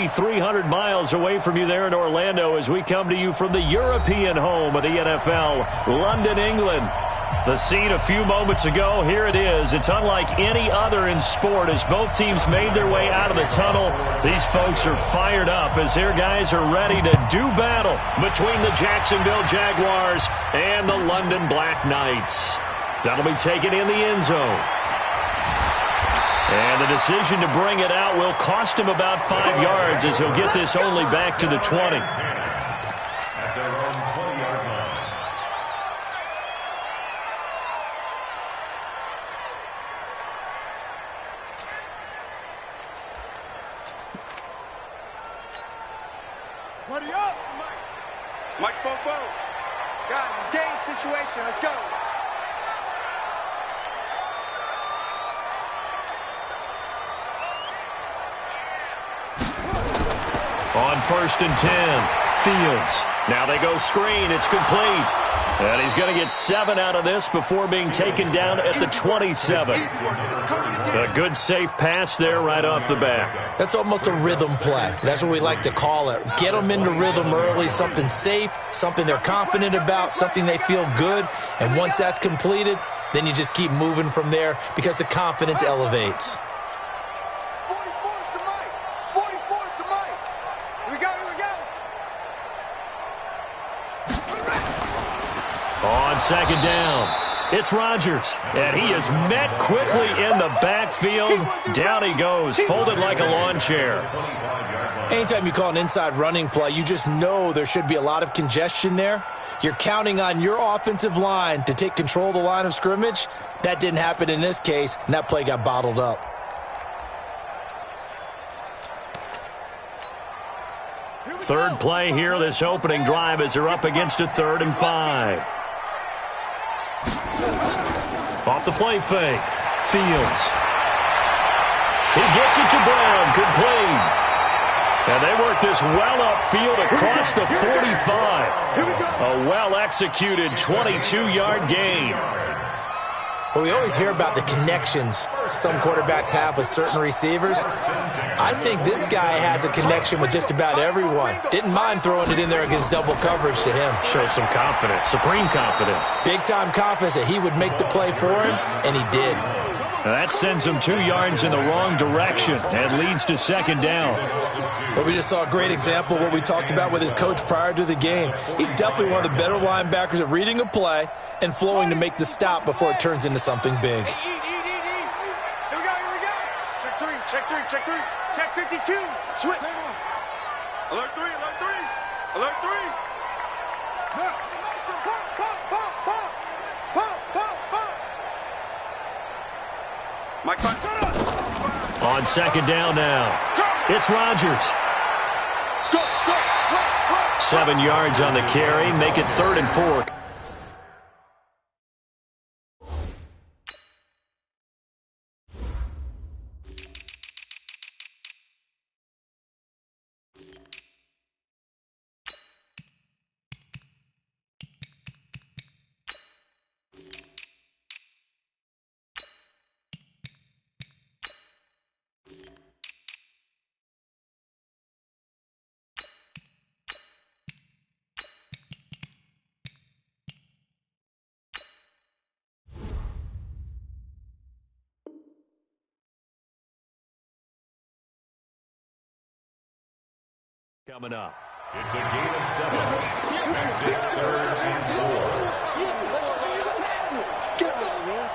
300 miles away from you there in Orlando as we come to you from the European home of the NFL, London, England. The scene a few moments ago, here it is. It's unlike any other in sport as both teams made their way out of the tunnel. These folks are fired up as their guys are ready to do battle between the Jacksonville Jaguars and the London Black Knights. That'll be taken in the end zone. And the decision to bring it out will cost him about 5 yards as he'll get this only back to the 20. Buddy up! Mike Fofo. Guys, it's game situation. Let's go. On 1st and 10, Fields. Now they go screen. It's complete. And he's going to get 7 out of this before being taken down at the 27. A good, safe pass there right off the bat. That's almost a rhythm play. That's what we like to call it. Get them into rhythm early, something safe, something they're confident about, something they feel good. And once that's completed, then you just keep moving from there because the confidence elevates. On 2nd down, it's Rodgers, and he is met quickly in the backfield. Down he goes, folded like a lawn chair. Anytime you call an inside running play, you just know there should be a lot of congestion there. You're counting on your offensive line to take control of the line of scrimmage. That didn't happen in this case, and that play got bottled up. Third play here, this opening drive as they're up against a 3rd and 5. Off the play fake, Fields. He gets it to Brown, complete. And they work this well upfield across the 45. A well-executed 22-yard gain. Well, we always hear about the connections some quarterbacks have with certain receivers. I think this guy has a connection with just about everyone. Didn't mind throwing it in there against double coverage to him. Shows some confidence, supreme confidence. Big-time confidence that he would make the play for him, and he did. That sends him 2 yards in the wrong direction and leads to 2nd down. Well, we just saw a great example of what we talked about with his coach prior to the game. He's definitely one of the better linebackers at reading a play and flowing to make the stop before it turns into something big. Here we go. Check 3. Check 52. Switch. Alert 3. Alert 3. Pop. Mike, on 2nd down now, it's Rodgers. 7 yards on the carry, make it 3rd and 4. Coming up. It's a game of 7. Makes it 3rd and 4. Get out of here.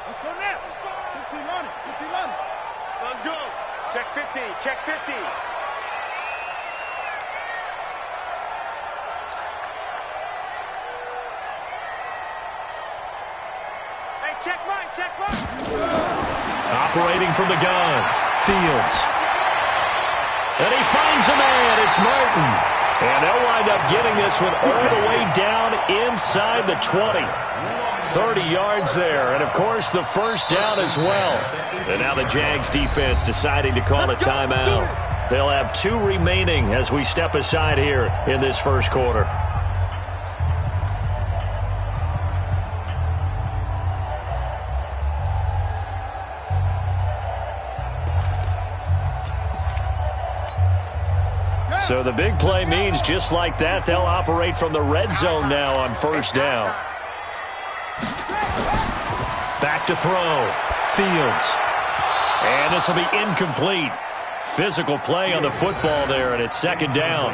Let's go now. 15 running. Let's go. Check 50. Check mine. Operating from the gun, Fields. And he finds a man, it's Martin. And they'll wind up getting this one all the way down inside the 20. 30 yards there, and of course the first down as well. And now the Jags defense deciding to call a timeout. They'll have 2 remaining as we step aside here in this first quarter. So the big play means just like that, they'll operate from the red zone now on first down. Back to throw. Fields. And this will be incomplete. Physical play on the football there, and it's second down.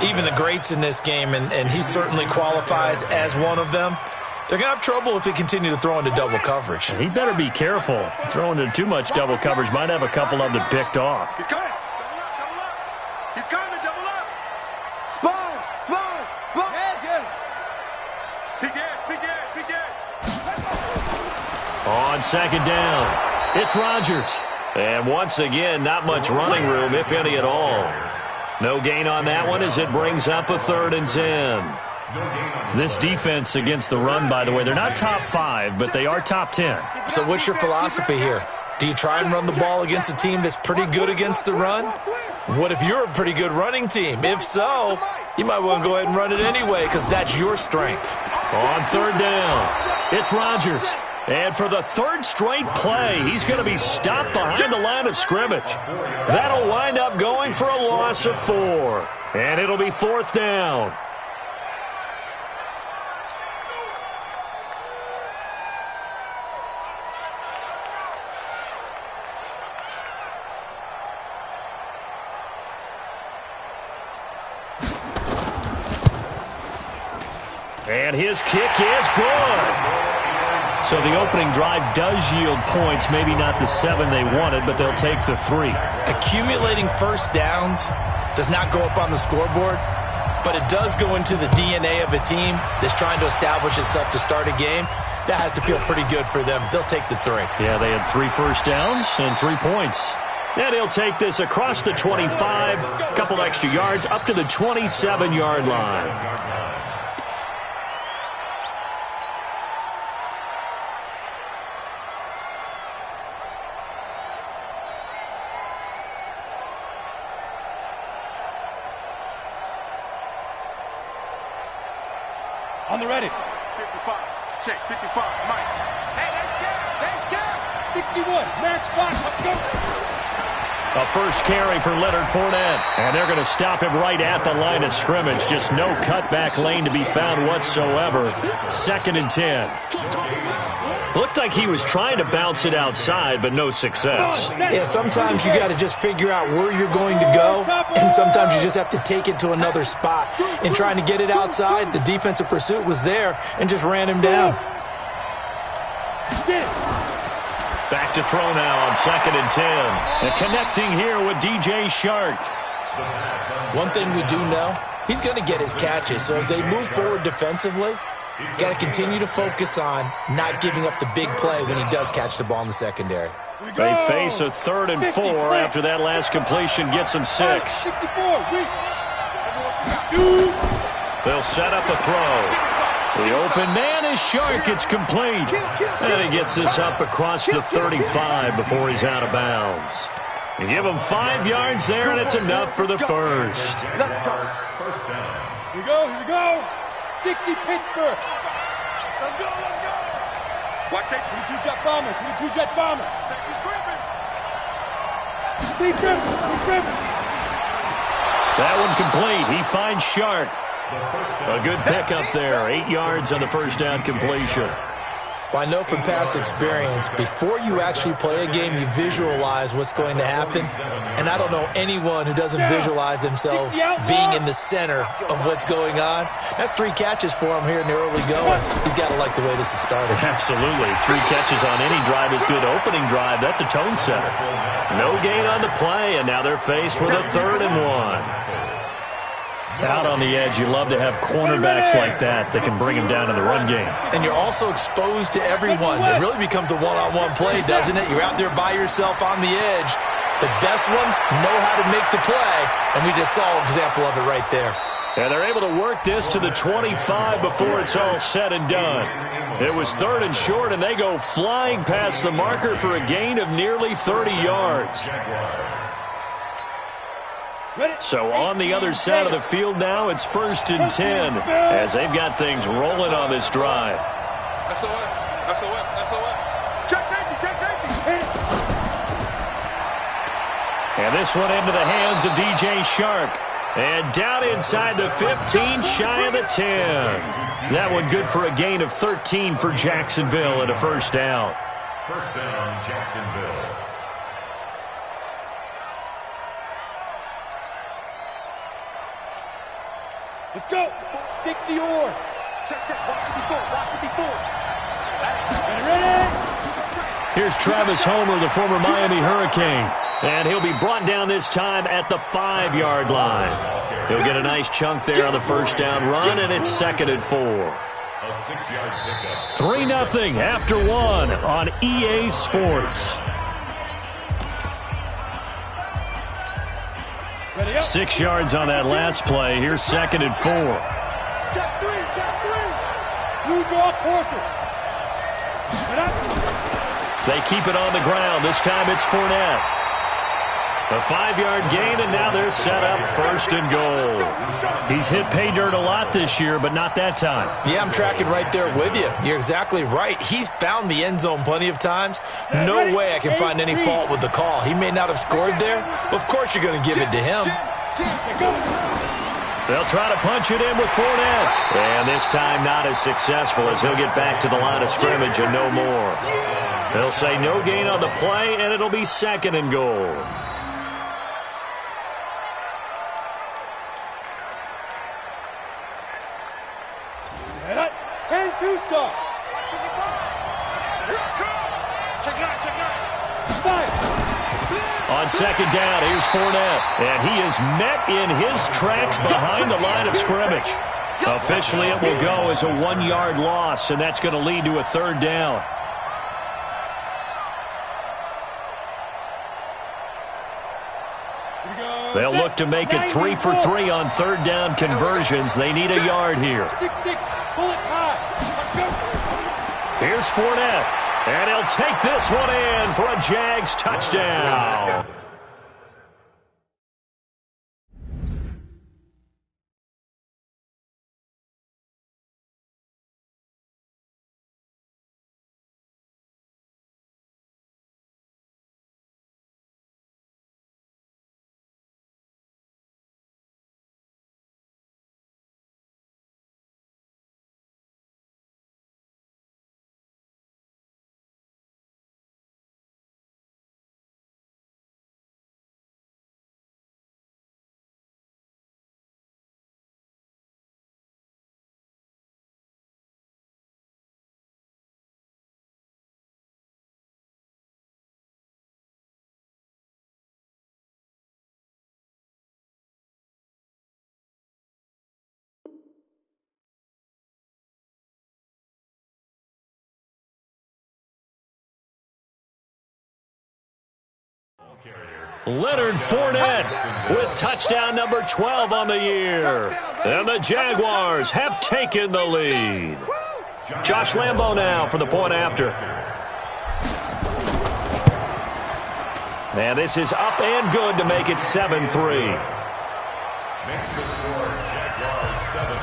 Even the greats in this game, and he certainly qualifies as one of them, they're going to have trouble if they continue to throw into double coverage. He better be careful. Throwing into too much double coverage might have a couple of them picked off. He's coming. Double up. He's coming. Double up. Sponge. Big edge. On second down, it's Rodgers. And once again, not much running room, if any at all. No gain on that one as it brings up a 3rd and 10. This defense against the run, by the way, they're not top 5, but they are top 10. So what's your philosophy here? Do you try and run the ball against a team that's pretty good against the run? What if you're a pretty good running team? If so, you might want to go ahead and run it anyway because that's your strength. On 3rd down, it's Rodgers. And for the 3rd straight play, he's going to be stopped behind the line of scrimmage. That'll wind up going for a loss of 4. And it'll be 4th down. And his kick is good. So the opening drive does yield points, maybe not the 7 they wanted, but they'll take the 3. Accumulating first downs does not go up on the scoreboard, but it does go into the DNA of a team that's trying to establish itself to start a game. That has to feel pretty good for them. They'll take the 3. Yeah, they had 3 first downs and 3 points. And he'll take this across the 25, a couple extra yards, up to the 27-yard line. On the ready. 55. Check. 55. Mike. Hey, they scared. 61. Match spot. Let's go. A first carry for Leonard Fournette. And they're going to stop him right at the line of scrimmage. Just no cutback lane to be found whatsoever. 2nd and 10. Looked like he was trying to bounce it outside, but no success. Yeah, sometimes you got to just figure out where you're going to go, and sometimes you just have to take it to another spot. In trying to get it outside, the defensive pursuit was there and just ran him down. Back to throw now on 2nd and 10. And connecting here with DJ Shark. One thing we do know, he's going to get his catches. So as they move forward defensively, got to continue to focus on not giving up the big play when he does catch the ball in the secondary. They face a 3rd and 4 after that last completion gets them 6. They'll set up a throw. The open man is Shark. It's complete. And he gets this up across the 35 before he's out of bounds. You give him 5 yards there, and it's enough for the first. First down. Here we go. 60 Pittsburgh. Let's go. Watch it. 22 jet bomber. 22 jet bomber. He's gripping. That one complete. He finds Shark. A good pickup there. 8 yards on the first down completion. Well, I know from past experience, before you actually play a game, you visualize what's going to happen. And I don't know anyone who doesn't visualize themselves being in the center of what's going on. That's 3 catches for him here in the early going. He's got to like the way this is started. Absolutely. 3 catches on any drive is good. Opening drive, that's a tone setter. No gain on the play, and now they're faced with a 3rd and 1. Out on the edge, you love to have cornerbacks like that can bring him down in the run game. And you're also exposed to everyone. It really becomes a one-on-one play, doesn't it? You're out there by yourself on the edge. The best ones know how to make the play, and we just saw an example of it right there. And they're able to work this to the 25 before it's all said and done. It was 3rd and short, and they go flying past the marker for a gain of nearly 30 yards. So on the other side of the field now, it's 1st and 10 as they've got things rolling on this drive. SOS. Check safety. And this one into the hands of DJ Shark. And down inside the 15, shy of the 10. That one good for a gain of 13 for Jacksonville and a first down. First down, Jacksonville. Let's go. 60 or. Check. Walk to be full. Ready? Here's Travis Homer, the former Miami Hurricane. And he'll be brought down this time at the 5-yard line. He'll get a nice chunk there on the first down run, and it's 2nd and 4. A 6-yard pickup. 3-0 after 1 on EA Sports. Ready up. 6 yards on that last play. Here's 2nd and 4. Check three. Blue draw quarters. Ready up. They keep it on the ground. This time it's Fournette. A 5-yard gain, and now they're set up 1st and goal. He's hit pay dirt a lot this year, but not that time. Yeah, I'm tracking right there with you. You're exactly right. He's found the end zone plenty of times. No way I can find any fault with the call. He may not have scored there, but of course you're going to give it to him. They'll try to punch it in with Fournette. And this time not as successful as he'll get back to the line of scrimmage and no more. They'll say no gain on the play, and it'll be 2nd and goal. Ready up. 10-2 stop. Check nine. Fire. On 2nd down, here's Fournette. And he is met in his tracks behind the line of scrimmage. Officially, it will go as a 1-yard loss, and that's going to lead to a 3rd down. They'll look to make it 3 for 3 on 3rd down conversions. They need a yard here. 6-6. Bullet high. Here's Fournette. And he'll take this one in for a Jags touchdown. Leonard Fournette with touchdown number 12 on the year. And the Jaguars have taken the lead. Josh Lambo now for the point after. And this is up and good to make it 7-3. Makes the score Jaguars 7,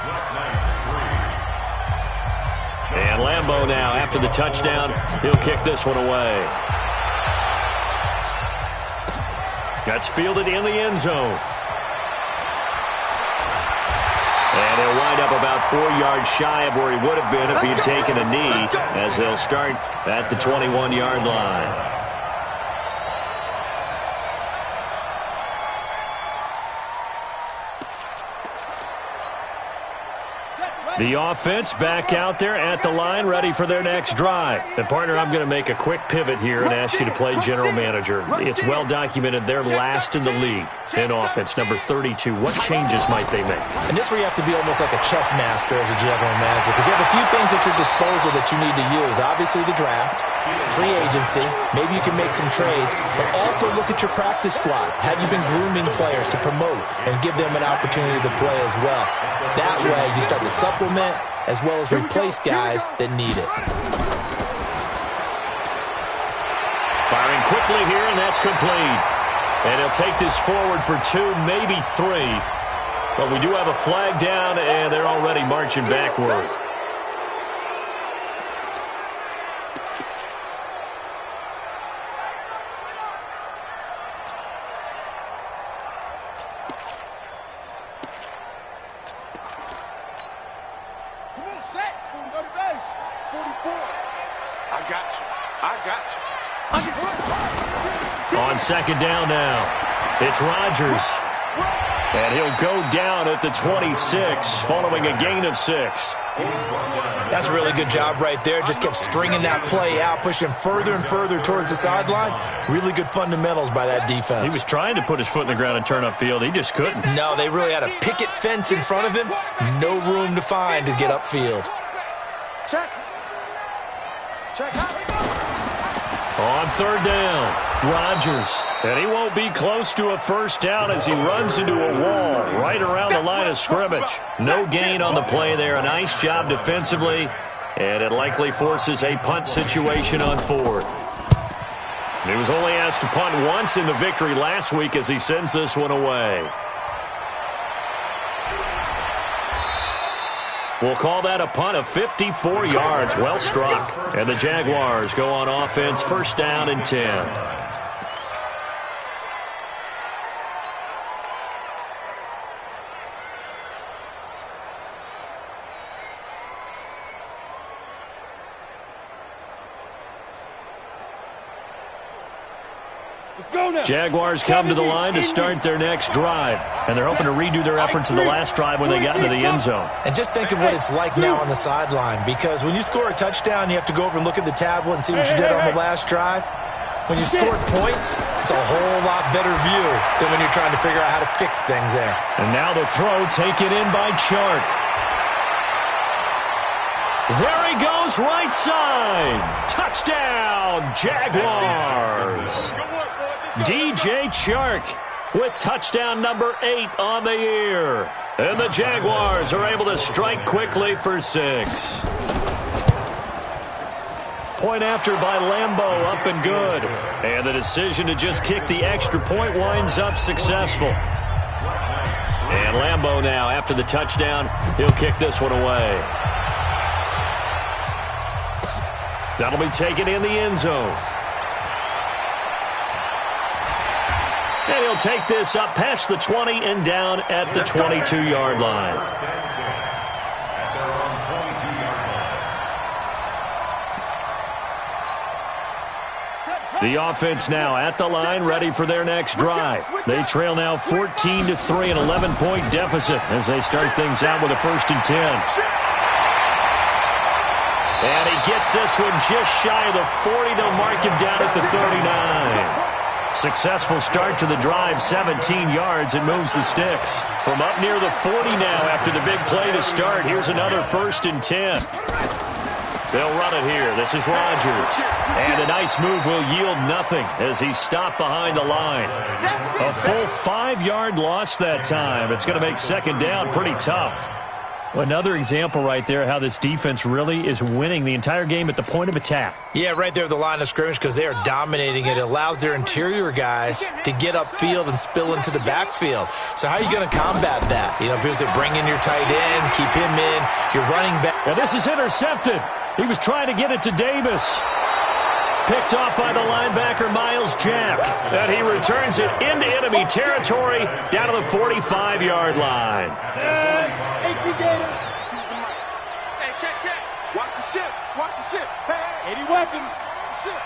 Black Knights 3. And Lambo now after the touchdown. He'll kick this one away. That's fielded in the end zone. And he'll wind up about 4 yards shy of where he would have been if he had taken a knee, as they'll start at the 21-yard line. The offense back out there at the line, ready for their next drive. And, partner, I'm going to make a quick pivot here and ask you to play general manager. It's well documented they're last in the league in offense, number 32. What changes might they make? And this is where you have to be almost like a chess master as a general manager, because you have a few things at your disposal that you need to use. Obviously, the draft, free agency, maybe you can make some trades, but also look at your practice squad. Have you been grooming players to promote and give them an opportunity to play as well? That way, you start to supplement as well as replace guys that need it. Firing quickly here, and that's complete. And he'll take this forward for 2, maybe 3. But we do have a flag down, and they're already marching backward. I got you. I got you. On second down now, it's Rodgers. And he'll go down at the 26 following a gain of 6. That's a really good job right there. Just kept stringing that play out, pushing further and further towards the sideline. Really good fundamentals by that defense. He was trying to put his foot in the ground and turn upfield. He just couldn't. No, they really had a picket fence in front of him. No room to find to get upfield. Check. Check. On third down, Rodgers. And he won't be close to a first down as he runs into a wall right around the line of scrimmage. No gain on the play there. A nice job defensively. And it likely forces a punt situation on fourth. He was only asked to punt once in the victory last week as he sends this one away. We'll call that a punt of 54 yards. Well struck. And the Jaguars go on offense, first down and 10. Jaguars come to the line to start their next drive, and they're hoping to redo their efforts in the last drive when they got into the end zone. And just think of what it's like now on the sideline, because when you score a touchdown, you have to go over and look at the tablet and see what you did on the last drive. When you scored points, it's a whole lot better view than when you're trying to figure out how to fix things there. And now the throw taken in by Chark. There he goes, right side. Touchdown, Jaguars. DJ Chark with touchdown number 8 on the year. And the Jaguars are able to strike quickly for 6. Point after by Lambeau, up and good. And the decision to just kick the extra point winds up successful. And Lambeau now, after the touchdown, he'll kick this one away. That'll be taken in the end zone. And he'll take this up past the 20 and down at the 22-yard line. The offense now at the line, ready for their next drive. They trail now 14-3, an 11-point deficit as they start things out with a 1st and 10. And he gets this one just shy of the 40. They'll mark him down at the 39. Successful start to the drive, 17 yards, and moves the sticks. From up near the 40 now after the big play to start. Here's another 1st and 10. They'll run it here. This is Rodgers. And a nice move will yield nothing as he's stopped behind the line. A full 5-yard loss that time. It's going to make second down pretty tough. Another example right there how this defense really is winning the entire game at the point of attack. Yeah, right there at the line of scrimmage because they are dominating it. It allows their interior guys to get upfield and spill into the backfield. So how are you going to combat that? You know, because they bring in your tight end, keep him in, your running back. And this is intercepted. He was trying to get it to Davis. Picked off by the linebacker, Miles Jack. And he returns it into enemy territory down to the 45-yard line. Hey, check, check. Watch the ship. Watch the ship. Hey, 80 weapon. watch the ship.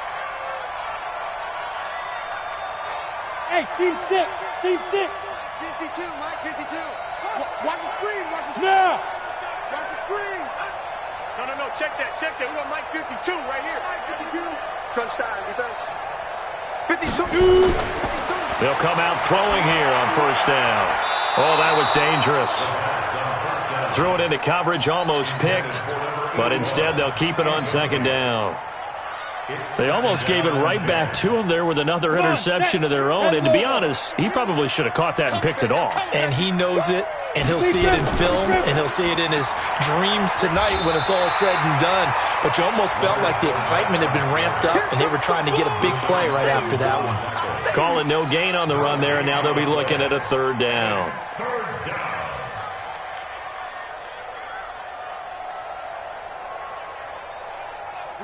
Hey, seam 6. Seam 6. 52, Mike, 52. Watch the screen. Watch the screen. Now. Watch the screen. No. Check that. Check that. We got Mike 52 right here. 52. Crunch time, defense. 52. They'll come out throwing here on first down. Oh, that was dangerous. Threw it into coverage, almost picked. But instead, they'll keep it on second down. They almost gave it right back to him there with another interception of their own. And to be honest, he probably should have caught that and picked it off. And he knows it, and he'll see it in film, and he'll see it in his dreams tonight when it's all said and done. But you almost felt like the excitement had been ramped up, and they were trying to get a big play right after that one. Call it no gain on the run there, and now they'll be looking at a third down.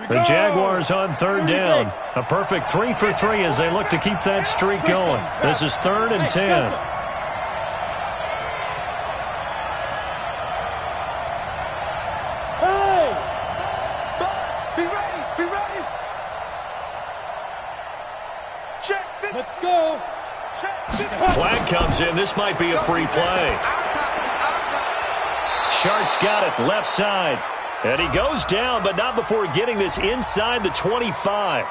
The Jaguars on third down. A perfect 3 for 3 as they look to keep that streak going. This is 3rd and 10. go. Flag comes in. This might be a free play. Shark's got it, left side. And he goes down, but not before getting this inside the 25.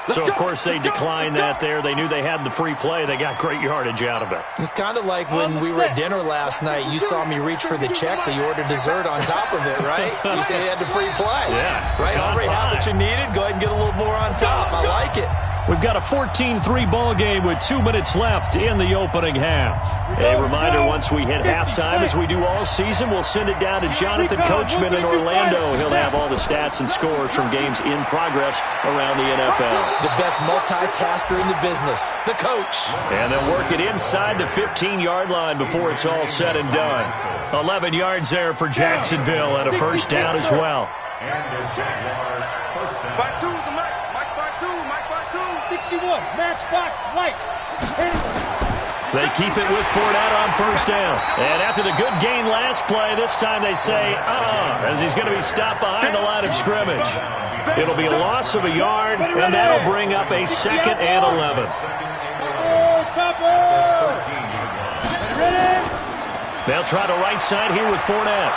So, of course, they declined that there. They knew they had the free play. They got great yardage out of it. It's kind of like when we were at dinner last night. You saw me reach for the check, so you ordered dessert on top of it, right? You say you had the free play. Yeah. Right? Already have what you needed. Go ahead and get a little more on top. I like it. We've got a 14-3 ball game with 2 minutes left in the opening half. A reminder, once we hit halftime, as we do all season, we'll send it down to Jonathan Coachman in Orlando. He'll have all the stats and scores from games in progress around the NFL. The best multitasker in the business, the coach. And they'll work it inside the 15-yard line before it's all said and done. 11 yards there for Jacksonville and a first down as well. And the Jaguars first down. 5-2's the Mike. Mike 5-2. Mike 5-2. 61, matchbox, white. They keep it with Fournette on first down. And after the good gain last play, this time they say, as he's going to be stopped behind the line of scrimmage. It'll be a loss of a yard, and that'll bring up a 2nd and 11. They'll try the right side here with Fournette.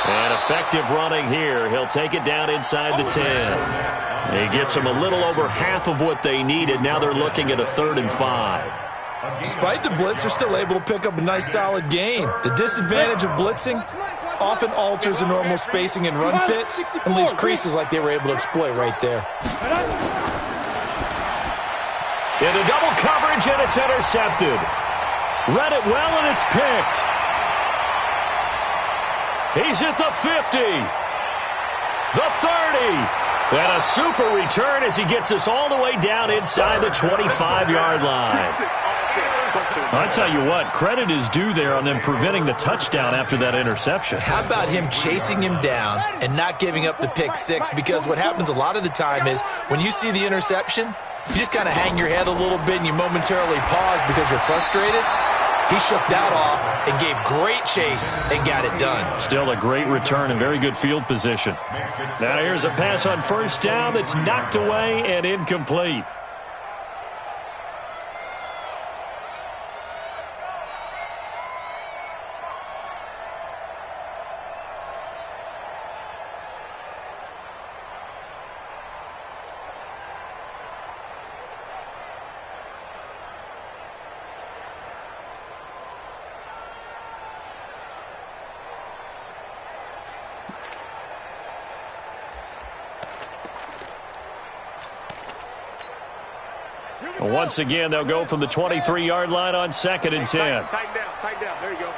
And effective running here. He'll take it down inside the 10. He gets them a little over half of what they needed. Now they're looking at a 3rd and 5. Despite the blitz, they're still able to pick up a nice solid gain. The disadvantage of blitzing often alters the normal spacing and run fits and leaves creases like they were able to exploit right there. Into double coverage, and it's intercepted. Read it well, and it's picked. He's at the 50, the 30, and a super return as he gets us all the way down inside the 25-yard line. I tell you what, credit is due there on them preventing the touchdown after that interception. How about him chasing him down and not giving up the pick six? Because what happens a lot of the time is when you see the interception, you just kind of hang your head a little bit and you momentarily pause because you're frustrated. He shook that off and gave great chase and got it done. Still a great return and very good field position. Now here's a pass on first down that's knocked away and incomplete. Once again, they'll go from the 23-yard line on 2nd and 10. Tighten down. There you go.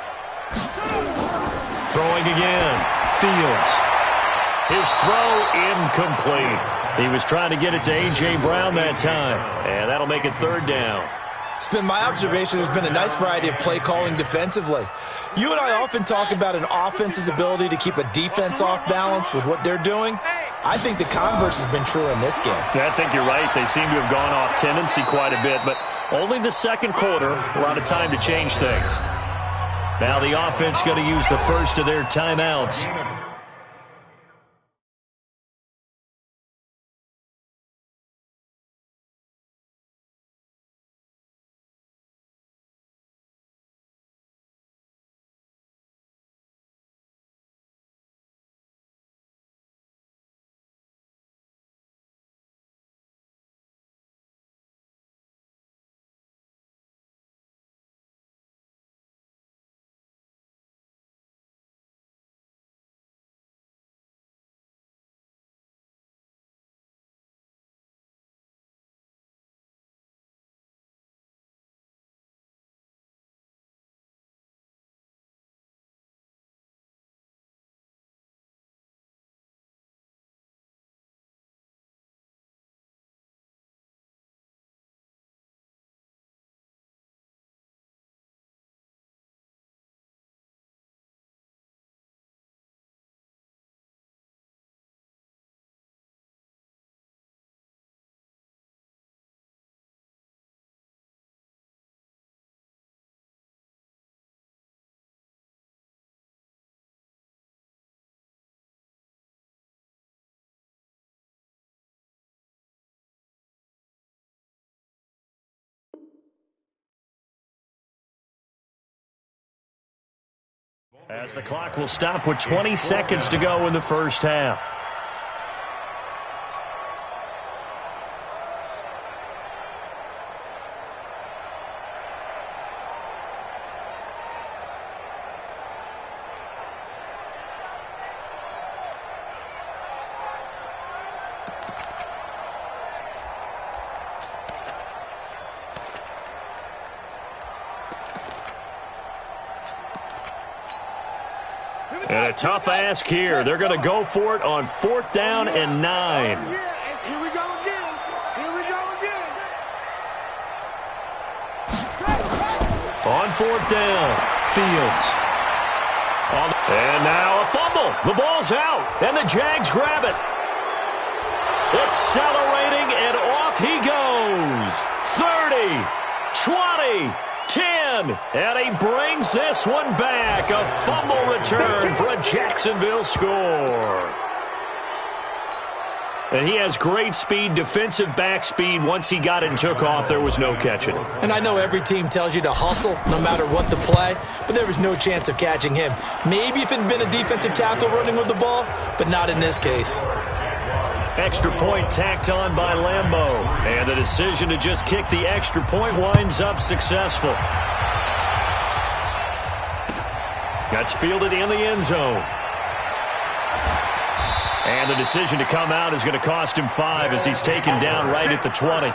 Throwing again. Fields. His throw incomplete. He was trying to get it to A.J. Brown that time, and that'll make it 3rd down. It's been my observation there's been a nice variety of play calling defensively. You and I often talk about an offense's ability to keep a defense off balance with what they're doing. I think the converse has been true in this game. Yeah, I think you're right. They seem to have gone off tendency quite a bit, but only the 2nd quarter, a lot of time to change things. Now the offense going to use the first of their timeouts. As the clock will stop with 20 seconds to go in the first half. And a tough ask here. They're going to go for it on 4th down and 9. Yeah, here we go again. Here we go again. On 4th down, Fields. And now a fumble. The ball's out, and the Jags grab it. Accelerating, and off he goes. 30, 20, 10, and he brings this one back. A fumble return for a Jacksonville score. And he has great speed, defensive back speed. Once he got it and took off, there was no catching him. And I know every team tells you to hustle no matter what the play, but there was no chance of catching him. Maybe if it had been a defensive tackle running with the ball, but not in this case. Extra point tacked on by Lambeau. And the decision to just kick the extra point winds up successful. That's fielded in the end zone. And the decision to come out is going to cost him 5 as he's taken down right at the 20.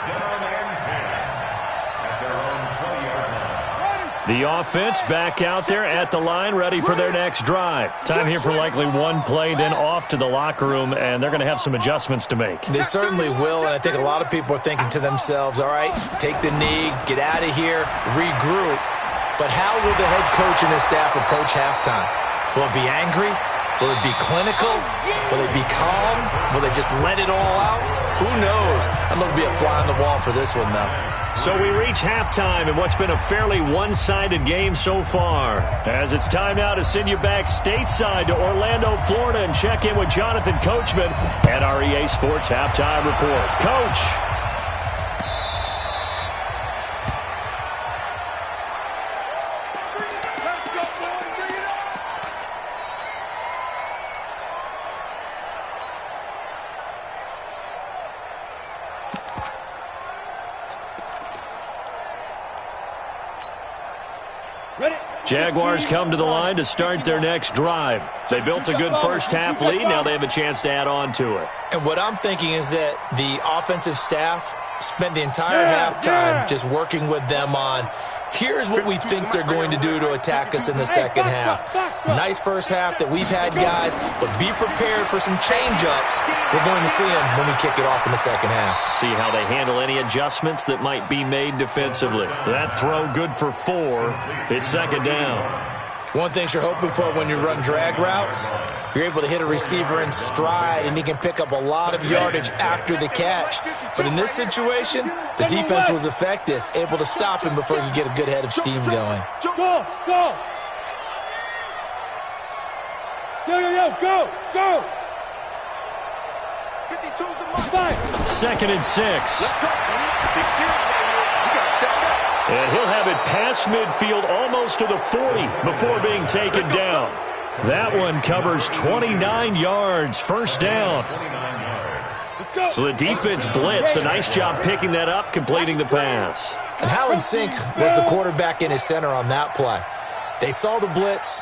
The offense back out there at the line, ready for their next drive. Time here for likely one play, then off to the locker room, and they're going to have some adjustments to make. They certainly will, and I think a lot of people are thinking to themselves, all right, take the knee, get out of here, regroup. But how will the head coach and his staff approach halftime? Will it be angry? Will it be clinical? Will it be calm? Will they just let it all out? Who knows? I'd love to be a fly on the wall for this one, though. So we reach halftime in what's been a fairly one-sided game so far. As it's time now to send you back stateside to Orlando, Florida, and check in with Jonathan Coachman at our EA Sports Halftime Report. Coach. Jaguars come to the line to start their next drive. They built a good first half lead. Now they have a chance to add on to it. And what I'm thinking is that the offensive staff spent the entire halftime just working with them on, here's what we think they're going to do to attack us in the second half. Nice first half that we've had, guys, but be prepared for some change-ups. We're going to see them when we kick it off in the second half. See how they handle any adjustments that might be made defensively. That throw good for 4. It's second down. One thing you're hoping for when you run drag routes, you're able to hit a receiver in stride, and he can pick up a lot of yardage after the catch. But in this situation, the defense was effective, able to stop him before he could get a good head of steam going. Go, go. Go. 52's the mark. 2nd and 6. And he'll have it past midfield almost to the 40 before being taken down. That one covers 29 yards, first down. So the defense blitzed. A nice job picking that up, completing the pass. And how in sync was the quarterback in his center on that play? They saw the blitz,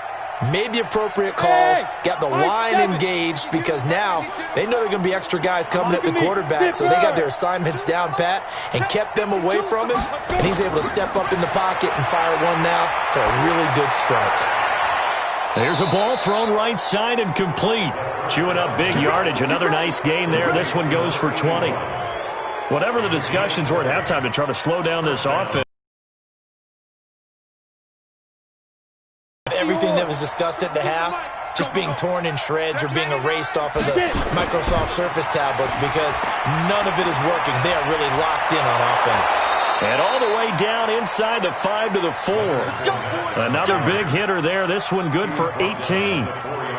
made the appropriate calls, got the line engaged, because now they know there are going to be extra guys coming at the quarterback, so they got their assignments down pat and kept them away from him, and he's able to step up in the pocket and fire one now for a really good strike. There's a ball thrown right side and complete. Chewing up big yardage. Another nice gain there. This one goes for 20. Whatever the discussions were at halftime to try to slow down this offense. Everything that was discussed at the half just being torn in shreds or being erased off of the Microsoft Surface tablets, because none of it is working. They are really locked in on offense. And all the way down inside the 5 to the 4. Another big hitter there. This one good for 18.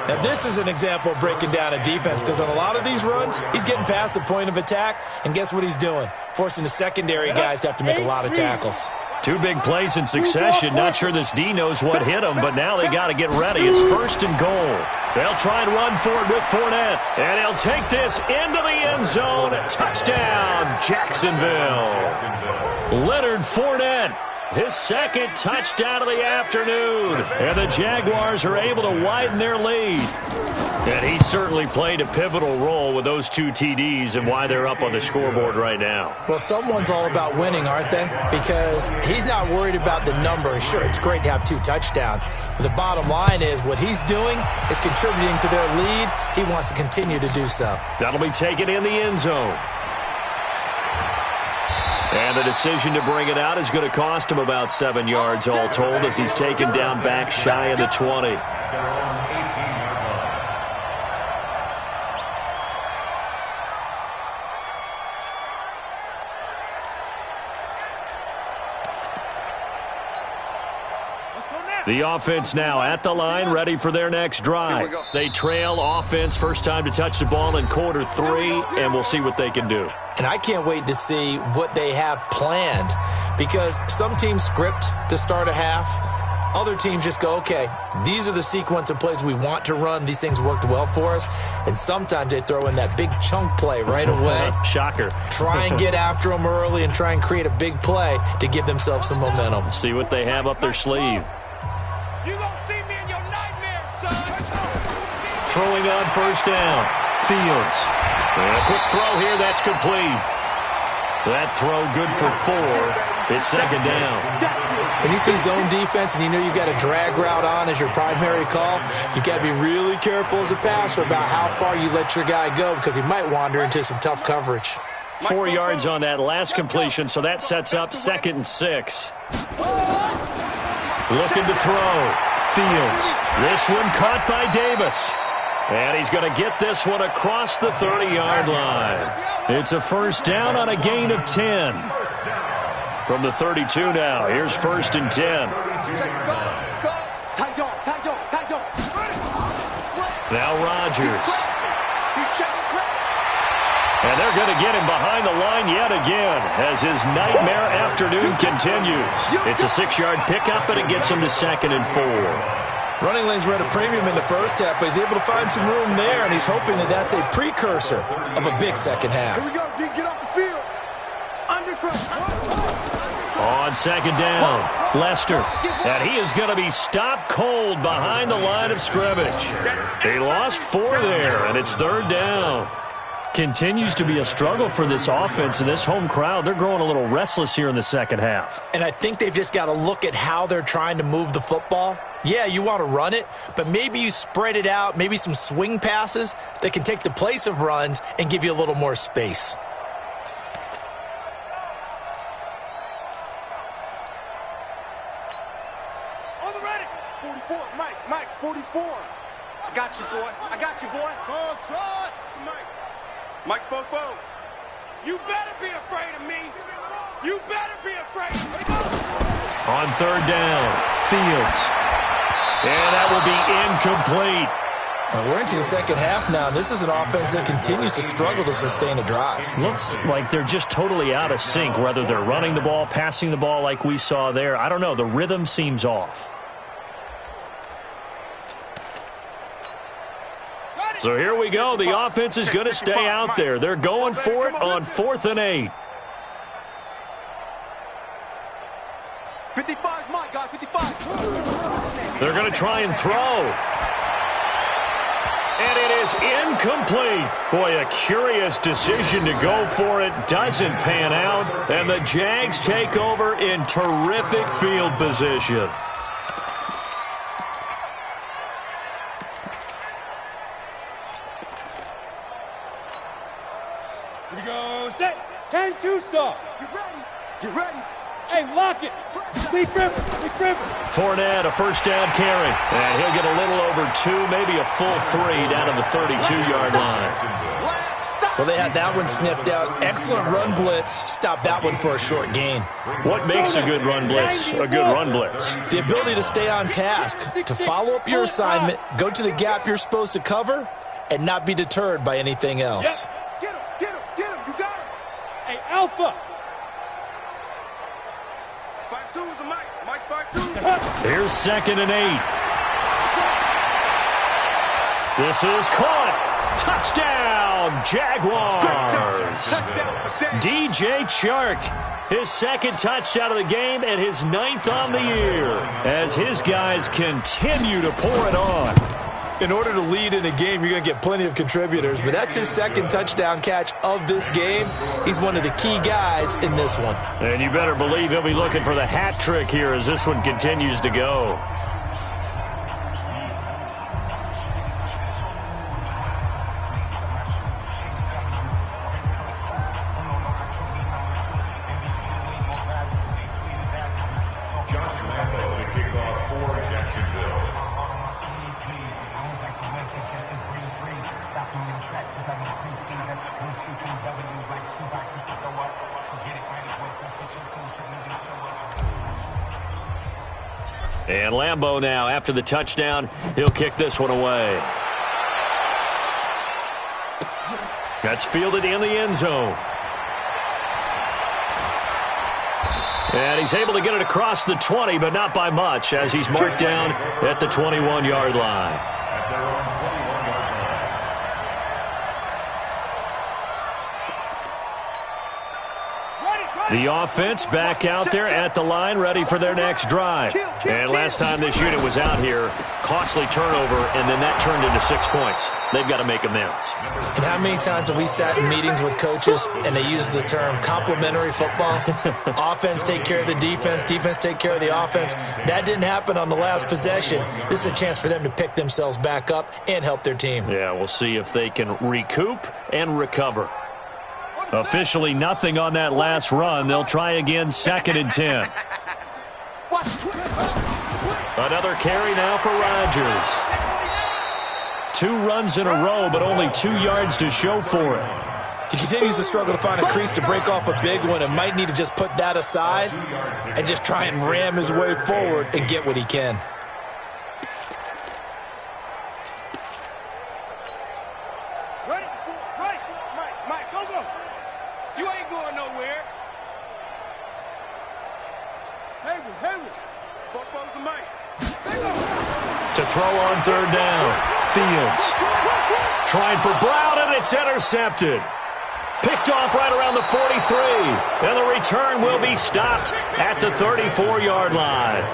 Now, this is an example of breaking down a defense because on a lot of these runs, he's getting past the point of attack, and guess what he's doing? Forcing the secondary guys to have to make a lot of tackles. 2 big plays in succession. Not sure this D knows what hit him, but now they got to get ready. It's 1st and goal. They'll try and run for it with Fournette, and he'll take this into the end zone. Touchdown, Jacksonville. Leonard Fournette. His 2nd touchdown of the afternoon. And the Jaguars are able to widen their lead. And he certainly played a pivotal role with those 2 TDs and why they're up on the scoreboard right now. Well, someone's all about winning, aren't they? Because he's not worried about the number. Sure, it's great to have 2 touchdowns. But the bottom line is what he's doing is contributing to their lead. He wants to continue to do so. That'll be taken in the end zone. And the decision to bring it out is going to cost him about 7 yards all told as he's taken down back shy of the 20. The offense now at the line, ready for their next drive. They trail offense, first time to touch the ball in quarter 3, and we'll see what they can do. And I can't wait to see what they have planned because some teams script to start a half. Other teams just go, okay, these are the sequence of plays we want to run. These things worked well for us. And sometimes they throw in that big chunk play right away. Shocker. Try and get after them early and try and create a big play to give themselves some momentum. See what they have up their sleeve. You gonna see me in your nightmares, son. Throwing on 1st down. Fields. And a quick throw here. That's complete. That throw good for 4. It's 2nd down. When you see zone defense and you know you've got a drag route on as your primary call, you've got to be really careful as a passer about how far you let your guy go because he might wander into some tough coverage. 4 yards on that last completion, so that sets up 2nd and 6. Looking to throw. Fields. This one caught by Davis. And he's going to get this one across the 30-yard line. It's a 1st down on a gain of 10. From the 32 now. Here's 1st and 10. Now Rodgers. And they're going to get him behind the line yet again as his nightmare afternoon continues. It's a 6-yard pickup, and it gets him to 2nd and 4. Running lanes were at a premium in the first half, but he's able to find some room there, and he's hoping that that's a precursor of a big second half. Here we go, D. Get off the field. On 2nd down, Lester. And he is going to be stopped cold behind the line of scrimmage. They lost 4 there, and it's 3rd down. Continues to be a struggle for this offense and this home crowd. They're growing a little restless here in the second half. And I think they've just got to look at how they're trying to move the football. Yeah, you want to run it, but maybe you spread it out, maybe some swing passes that can take the place of runs and give you a little more space. On the ready. 44, Mike, 44. I got you, boy. Go, Trot. Mike's both. You better be afraid of me. You better be afraid of me. On 3rd down, Fields. And that will be incomplete. Well, we're into the second half now. This is an offense that continues to struggle to sustain a drive. Looks like they're just totally out of sync, whether they're running the ball, passing the ball like we saw there. I don't know. The rhythm seems off. So here we go. The offense is going to stay out there. They're going for it on 4th and 8. 55's Mike, guys, 55. They're going to try and throw. And it is incomplete. Boy, a curious decision to go for it. Doesn't pan out. And the Jags take over in terrific field position. Here we go. Set. 10-2 saw. Get ready. Hey, lock it. Lead river. Fournette, a 1st down carry. And he'll get a little over 2, maybe a full 3 down to the 32-yard line. Last stop. Well, they had that one sniffed out. Excellent run blitz. Stop that one for a short gain. What makes a good run blitz a good run blitz? The ability to stay on task, to follow up your assignment, go to the gap you're supposed to cover, and not be deterred by anything else. Get him, you got him. Hey, Alpha. 5-2 is the Mike. Mike 5-2. Here's 2nd and 8. This is caught. Touchdown, Jaguars. DJ Chark, his 2nd touchdown of the game and his 9th on the year as his guys continue to pour it on. In order to lead in a game, you're going to get plenty of contributors, but that's his 2nd touchdown catch of this game. He's one of the key guys in this one. And you better believe he'll be looking for the hat trick here as this one continues to go. And Lambeau now, after the touchdown, he'll kick this one away. That's fielded in the end zone. And he's able to get it across the 20, but not by much, as he's marked down at the 21-yard line. The offense back out there at the line, ready for their next drive. And last time this unit was out here, costly turnover, and then that turned into 6 points. They've got to make amends. And how many times have we sat in meetings with coaches and they use the term complementary football? Offense take care of the defense, defense take care of the offense. That didn't happen on the last possession. This is a chance for them to pick themselves back up and help their team. Yeah, we'll see if they can recoup and recover. Officially nothing on that last run. They'll try again, 2nd and 10. Another carry now for Rodgers. 2 runs in a row, but only 2 yards to show for it. He continues to struggle to find a crease to break off a big one and might need to just put that aside and just try and ram his way forward and get what he can. To throw on 3rd down. Fields trying for Brown, and it's intercepted. Picked off right around the 43. And the return will be stopped at the 34-yard line.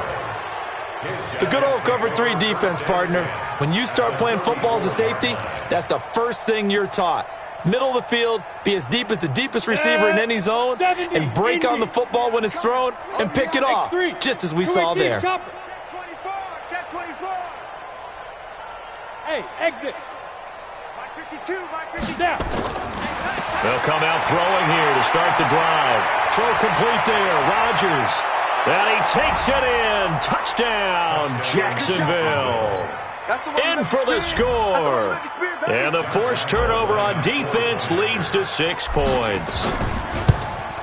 The good old cover 3 defense, partner. When you start playing football as a safety, that's the first thing you're taught. Middle of the field, be as deep as the deepest receiver in any zone, and break on the football when it's thrown and pick it off, just as we saw there. 24, check 24. Hey, exit. Mike 52, Mike 50 down. They'll come out throwing here to start the drive. Throw complete there, Rodgers. And he takes it in. Touchdown, Jacksonville. In for the score. And the forced turnover on defense leads to 6 points.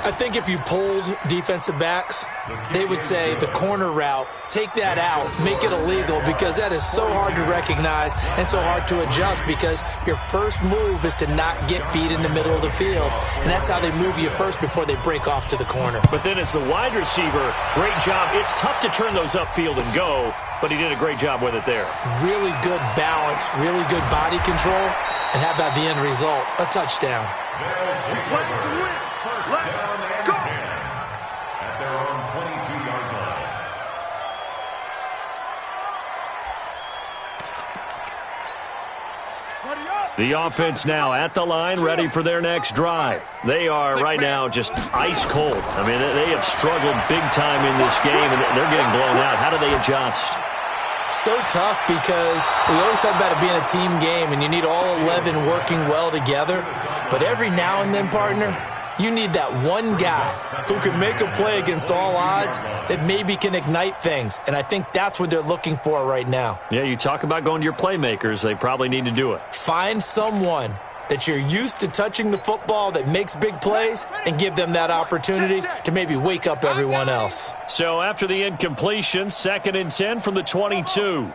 I think if you polled defensive backs, they would say the corner route, take that out, make it illegal, because that is so hard to recognize and so hard to adjust, because your first move is to not get beat in the middle of the field, and that's how they move you first before they break off to the corner. But then as the wide receiver, great job. It's tough to turn those upfield and go, but he did a great job with it there. Really good balance, really good body control, and how about the end result? A touchdown. The offense now at the line, ready for their next drive. They are right now just ice cold. I mean, they have struggled big time in this game, and they're getting blown out. How do they adjust? So tough, because we always talk about it being a team game, and you need all 11 working well together. But every now and then, partner, you need that one guy who can make a play against all odds that maybe can ignite things. And I think that's what they're looking for right now. Yeah, you talk about going to your playmakers. They probably need to do it. Find someone that you're used to touching the football that makes big plays and give them that opportunity to maybe wake up everyone else. So after the incompletion, 2nd and 10 from the 22.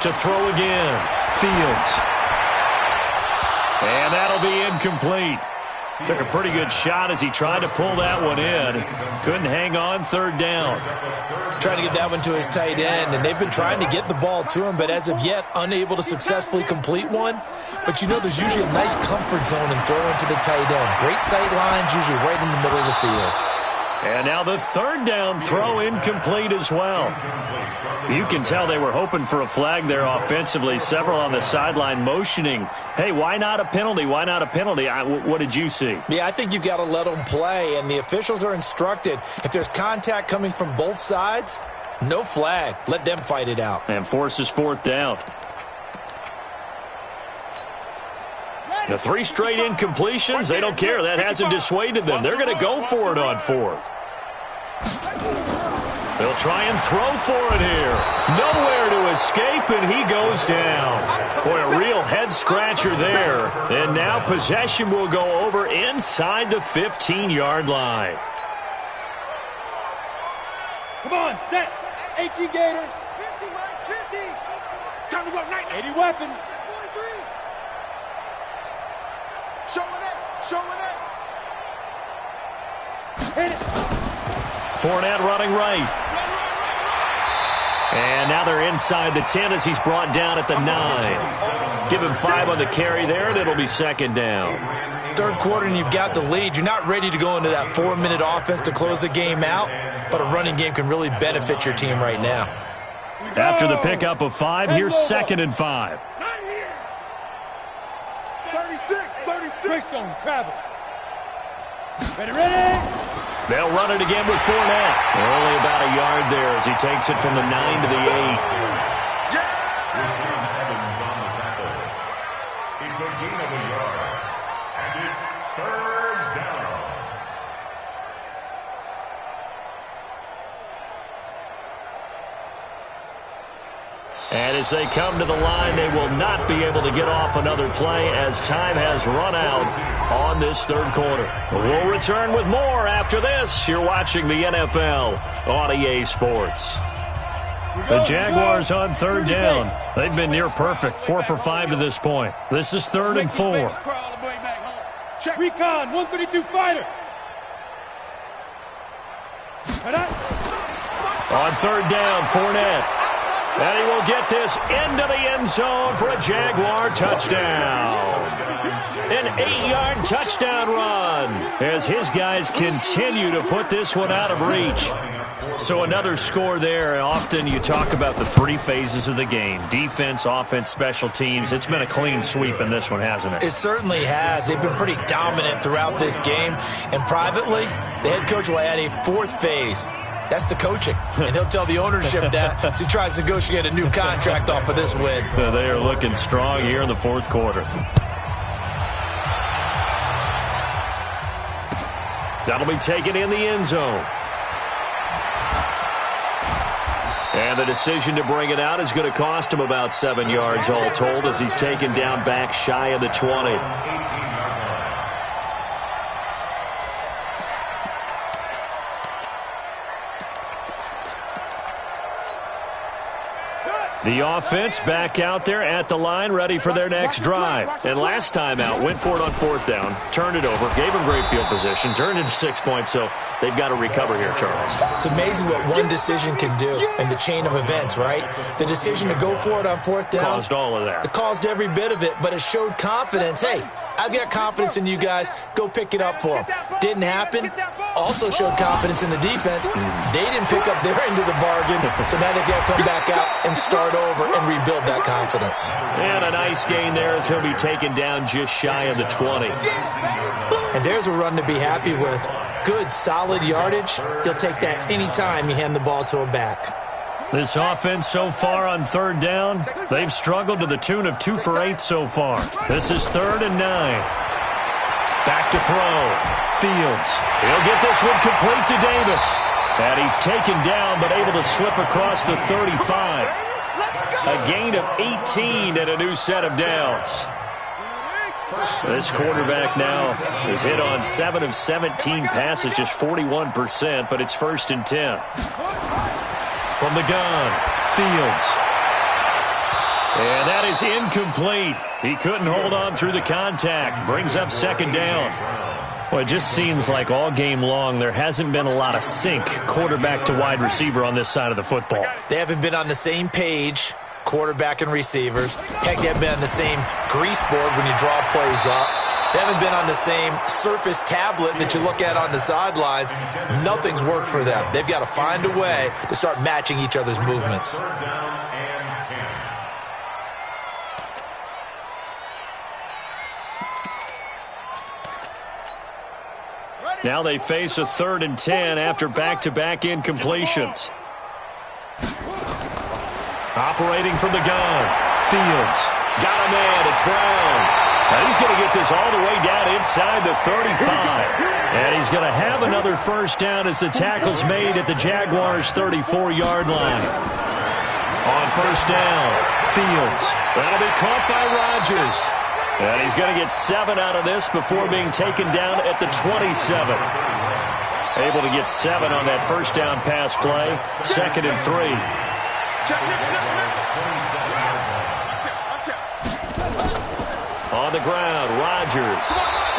To throw again, Fields. And that'll be incomplete. Took a pretty good shot as he tried to pull that one in. Couldn't hang on, 3rd down. Trying to get that one to his tight end, and they've been trying to get the ball to him, but as of yet, unable to successfully complete one. But you know there's usually a nice comfort zone in throwing to the tight end. Great sight lines, usually right in the middle of the field. And now the 3rd down throw incomplete as well. You can tell they were hoping for a flag there offensively. Several on the sideline motioning, hey, why not a penalty? Why not a penalty? What did you see? Yeah, I think you've got to let them play, and the officials are instructed. If there's contact coming from both sides, no flag. Let them fight it out. And forces 4th down. The 3 straight incompletions, they don't care. That hasn't dissuaded them. They're going to go for it on 4th. They'll try and throw for it here. Nowhere to escape, and he goes down. Boy, a real head-scratcher there. And now possession will go over inside the 15-yard line. Come on, set. 18 Gator. 50, Mike, 50. Time to go, night. 80 weapon. 43. Showing it, showing it. Hit it. Fournette running right. And now they're inside the 10 as he's brought down at the 9. Give him 5 on the carry there, and it'll be 2nd down. 3rd quarter, and you've got the lead. You're not ready to go into that 4-minute offense to close the game out, but a running game can really benefit your team right now. After the pickup of 5, here's 2nd and 5. 36, 36. Breakstone, travel. Ready, ready. They'll run it again with Fournette. Only about a yard there as he takes it from the 9 to the 8. It's a gain of a yard, and it's 3rd down. And as they come to the line, they will not be able to get off another play as time has run out on this 3rd quarter. We'll return with more after this. You're watching the NFL on EA Sports. The Jaguars on 3rd down. They've been near perfect, 4 for 5 to this point. This is 3rd and 4. Check. Recon, 132 fighter. On 3rd down, Fournette. And he will get this into the end zone for a Jaguar touchdown. An 8-yard touchdown run as his guys continue to put this one out of reach. So another score there. Often you talk about the 3 phases of the game. Defense, offense, special teams. It's been a clean sweep in this one, hasn't it? It certainly has. They've been pretty dominant throughout this game. And privately, the head coach will add a 4th phase. That's the coaching. And he'll tell the ownership that as he tries to negotiate a new contract off of this win. They are looking strong here in the 4th quarter. That'll be taken in the end zone. And the decision to bring it out is going to cost him about 7 yards all told as he's taken down back shy of the 20. The offense back out there at the line, ready for their next drive. And last time out, went for it on 4th down, turned it over, gave them great field position, turned into 6 points, so they've got to recover here, Charles. It's amazing what one decision can do in the chain of events, right? The decision to go for it on 4th down. Caused all of that. It caused every bit of it, but it showed confidence. Hey, I've got confidence in you guys. Go pick it up for them. Didn't happen. Also showed confidence in the defense. They didn't pick up their end of the bargain, so now they've got to come back out and start over and rebuild that confidence. And a nice gain there as he'll be taken down just shy of the 20. And there's a run to be happy with. Good, solid yardage. He'll take that anytime you hand the ball to a back. This offense so far on 3rd down, they've struggled to the tune of 2 for 8 so far. This is 3rd and 9. Back to throw. Fields. He'll get this one complete to Davis. And he's taken down but able to slip across the 35. A gain of 18 and a new set of downs. This quarterback now is hit on 7 of 17 passes, just 41%, but it's 1st and 10. From the gun, Fields. And that is incomplete. He couldn't hold on through the contact. Brings up 2nd down. Well, it just seems like all game long there hasn't been a lot of sync quarterback to wide receiver on this side of the football. They haven't been on the same page, quarterback and receivers. Heck, they haven't been on the same grease board when you draw plays up. They haven't been on the same surface tablet that you look at on the sidelines. Nothing's worked for them. They've got to find a way to start matching each other's movements. Now they face a 3rd and 10 after back-to-back incompletions. Operating from the gun, Fields. Got a man, it's Brown. Now he's going to get this all the way down inside the 35. And he's going to have another 1st down as the tackle's made at the Jaguars' 34-yard line. On 1st down, Fields. That'll be caught by Rodgers. And he's going to get 7 out of this before being taken down at the 27. Able to get 7 on that 1st down pass play. 2nd and 3. On the ground, Rodgers.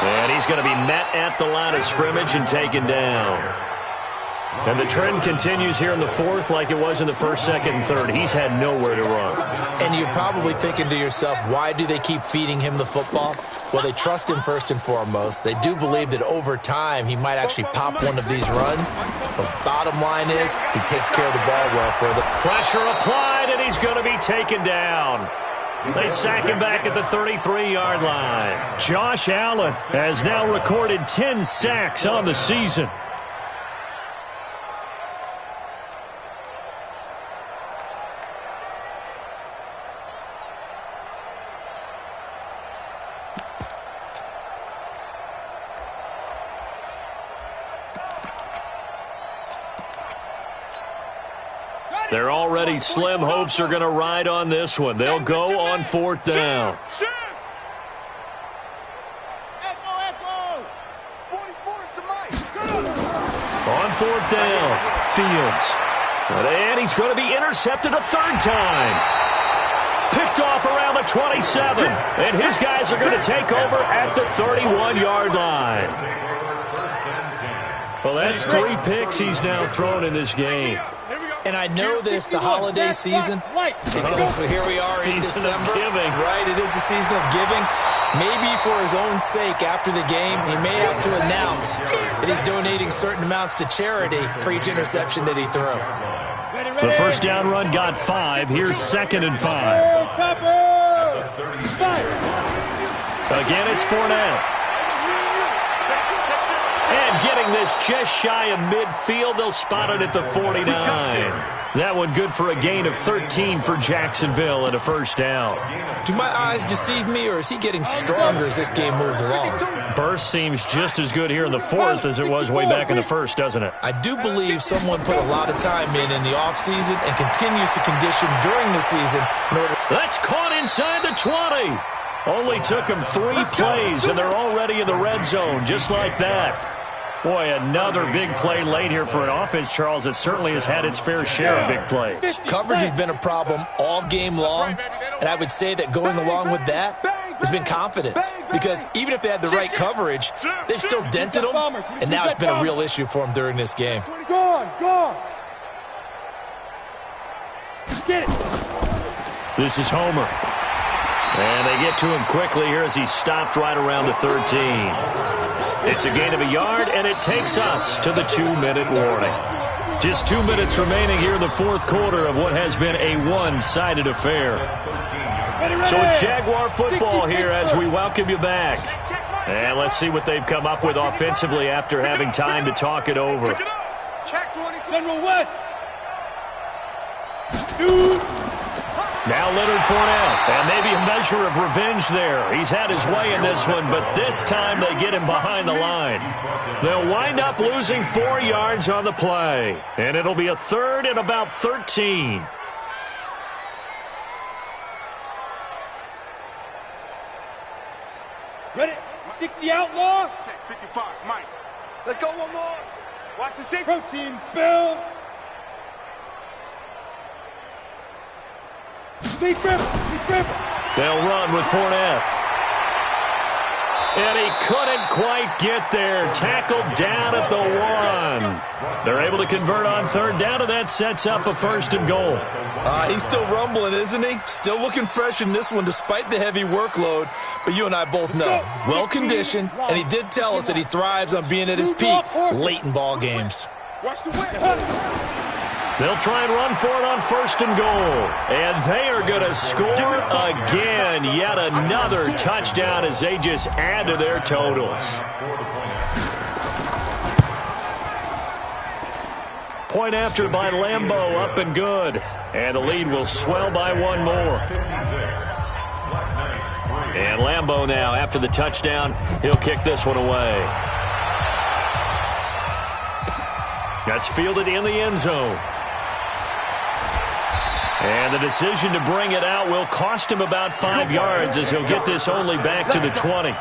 And he's going to be met at the line of scrimmage and taken down. And the trend continues here in the 4th like it was in the 1st, 2nd, and 3rd. He's had nowhere to run. And you're probably thinking to yourself, why do they keep feeding him the football? Well, they trust him first and foremost. They do believe that over time he might actually pop one of these runs. The bottom line is he takes care of the ball well for them. Pressure applied, and he's going to be taken down. They sack him back at the 33-yard line. Josh Allen has now recorded 10 sacks on the season. They're already slim hopes are going to ride on this one. They'll go on 4th down. On 4th down, Fields. And he's going to be intercepted a 3rd time. Picked off around the 27. And his guys are going to take over at the 31-yard line. Well, that's 3 picks he's now thrown in this game. And I know this, the holiday season, because here we are in December. Right, it is the season of giving. Maybe for his own sake, after the game, he may have to announce that he's donating certain amounts to charity for each interception that he threw. The 1st down run got 5. Here's 2nd and 5. Again, it's Fournette. And getting this just shy of midfield, they'll spot it at the 49. That one good for a gain of 13 for Jacksonville and a 1st down. Do my eyes deceive me, or is he getting stronger as this game moves along? Burst seems just as good here in the 4th as it was way back in the 1st, doesn't it? I do believe someone put a lot of time in the offseason and continues to condition during the season. That's caught inside the 20. Only took them 3 plays, and they're already in the red zone, just like that. Boy, another big play late here for an offense, Charles, that certainly has had its fair share of big plays. Coverage has been a problem all game long, and I would say that going along with that has been confidence. Because even if they had the right coverage, they've still dented them, and now it's been a real issue for them during this game. Go on. Get it. This is Homer. And they get to him quickly here as he stopped right around the 13. It's a gain of a yard, and it takes us to the 2-minute warning. Just 2 minutes remaining here in the 4th quarter of what has been a one-sided affair. So it's Jaguar football here as we welcome you back. And let's see what they've come up with offensively after having time to talk it over. General West. Shoot. Now Leonard Fournette, and maybe a measure of revenge there. He's had his way in this one, but this time they get him behind the line. They'll wind up losing 4 yards on the play, and it'll be a 3rd and about 13. Ready? 60 outlaw. Check 55, Mike. Let's go one more. Watch the safety. Protein spill. Deep grip. They'll run with Fournette. And he couldn't quite get there. Tackled down at the 1. They're able to convert on third down, and that sets up a 1st and goal. He's still rumbling, isn't he? Still looking fresh in this one despite the heavy workload. But you and I both know, well-conditioned, and he did tell us that he thrives on being at his peak late in ball games. Watch the whip. They'll try and run for it on 1st and goal. And they are going to score again. Yet another touchdown as they just add to their totals. Point after by Lambeau, up and good. And the lead will swell by 1 more. And Lambeau now, after the touchdown, he'll kick this one away. That's fielded in the end zone. And the decision to bring it out will cost him about 5 yards as he'll get this only back to the 20.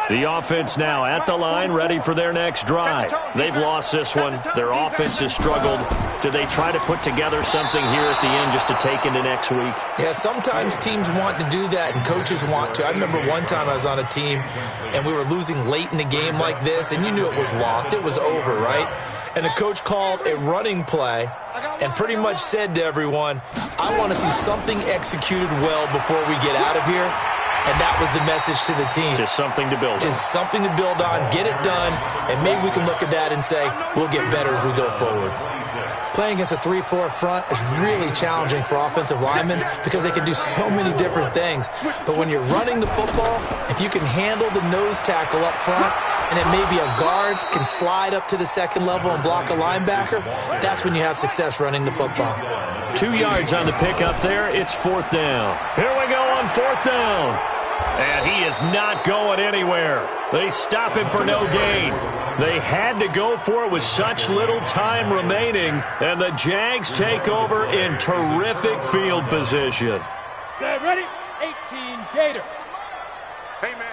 The offense now at the line, ready for their next drive. They've lost this one. Their offense has struggled. Do they try to put together something here at the end just to take into next week? Yeah, sometimes teams want to do that and coaches want to. I remember one time I was on a team and we were losing late in the game like this, and you knew it was lost. It was over, right? And the coach called a running play and pretty much said to everyone, I want to see something executed well before we get out of here. And that was the message to the team. Just something to build on. Just something to build on, get it done, and maybe we can look at that and say, we'll get better as we go forward. Playing against a 3-4 front is really challenging for offensive linemen because they can do so many different things. But when you're running the football, if you can handle the nose tackle up front, and it may be a guard can slide up to the second level and block a linebacker, that's when you have success running the football. 2 yards on the pickup there. It's 4th down. Here we go on 4th down. And he is not going anywhere. They stop him for no gain. They had to go for it with such little time remaining, and the Jags take over in terrific field position. Set, ready? 18 Gator. Hey, man.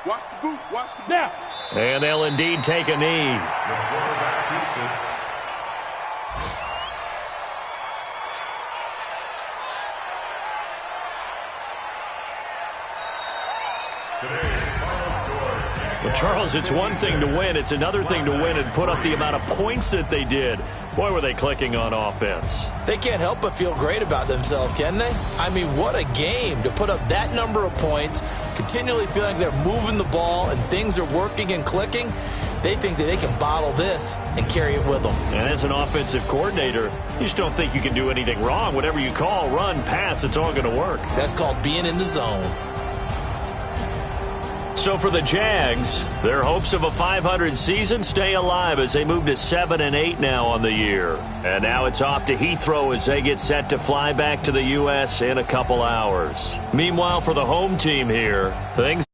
Watch the boot. Now. And they'll indeed take a knee. Well, Charles, it's one thing to win. It's another thing to win and put up the amount of points that they did. Boy, were they clicking on offense. They can't help but feel great about themselves, can they? I mean, what a game to put up that number of points, continually feeling they're moving the ball and things are working and clicking. They think that they can bottle this and carry it with them. And as an offensive coordinator, you just don't think you can do anything wrong. Whatever you call, run, pass, it's all going to work. That's called being in the zone. So for the Jags, their hopes of a 500 season stay alive as they move to 7-8 now on the year. And now it's off to Heathrow as they get set to fly back to the U.S. in a couple hours. Meanwhile, for the home team here, things